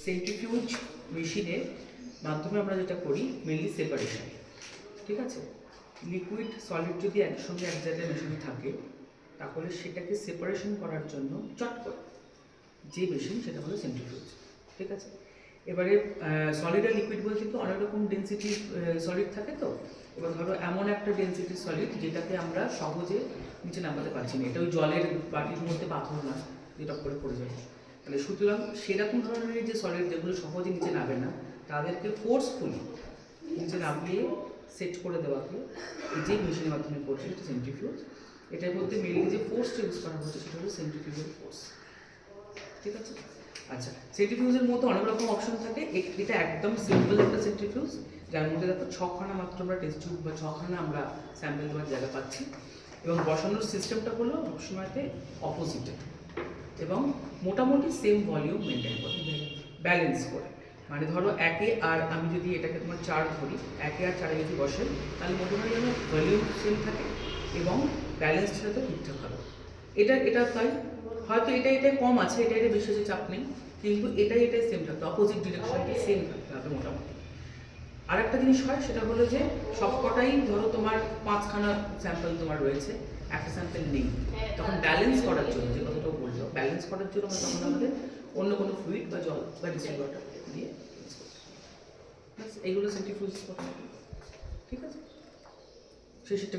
Centrifuge মেশিনের মাধ্যমে আমরা যেটা করি মেনলি সেপারেশন, ঠিক আছে। লিকুইড সলিড যদি একসঙ্গে এক জায়গায় মেশিনে থাকে তাহলে সেটাকে সেপারেশন করার জন্য চট করে যে মেশিন সেটা হলো সেন্ট্রিফিউজ, ঠিক আছে। এবারে সলিড আর লিকুইড বলতে তো অনেক রকম ডেন্সিটির সলিড থাকে। তো এবার ধরো এমন একটা ডেন্সিটির সলিড যেটাকে আমরা সহজে নিচে নামাতে পারছি না, এটা ওই জলের বাটির মধ্যে পাথর না যেটা করে পড়ে যাবে। তাহলে সুতরাং সেরকম ধরনের যে সলিড যেগুলো সহজে নিচে নামে না তাদেরকে ফোর্সফুলি নিচে নামিয়ে সেট করে দেওয়াকে এই যে মেশিনের মাধ্যমে করছে সেটা সেন্ট্রিফিউজ। এটার মধ্যে মেনলি যে ফোর্সটা ইউজ করা হচ্ছে সেটা হলো সেন্ট্রিফিউজাল ফোর্স, ঠিক আছে। আচ্ছা, সেন্ট্রিফিউজের মধ্যে অনেক রকম অপশন থাকে। এটা একদম সিম্পল একটা সেন্ট্রিফিউজ যার মধ্যে দেখো 6খানা মাত্র আমরা টেস্ট টিউব বা 6খানা আমরা স্যাম্পল দেওয়ার জায়গা পাচ্ছি, এবং বসানোর সিস্টেমটা হলো সবসময়তে অপোজিটে এবং মোটামুটি সেম ভলিউম মেনটেন করে, ব্যালেন্স করে। মানে ধরো 1 আর আমি যদি এটাকে তোমার 4 ধরি, 1 আর 4 যদি বসেন তাহলে মোটামুটি যেন ভলিউম সেম থাকে এবং ব্যালেন্সের সাথে ঠিকঠাক হবে। এটা তাই হয়তো এটা কম আছে, এটা বেশি হচ্ছে চাপ নেই, কিন্তু এটাই সেম থাকবে, অপোজিট ডিরেকশনটা সেম থাকতে হবে মোটামুটি। আর একটা জিনিস হয় সেটা হলো যে সবকটাই ধরো তোমার 5খানা স্যাম্পল তোমার রয়েছে, একটা স্যাম্পল নেই, তখন ব্যালেন্স করার জন্য যে কথাটা বললো ব্যালেন্স করার জন্য তখন আমাদের অন্য কোনো ফ্লুইড বা জল বা ডিস্টিল ওয়াটার দিয়ে এইগুলো সেন্ট্রিফিউজ করতে হবে, ঠিক আছে। সেটা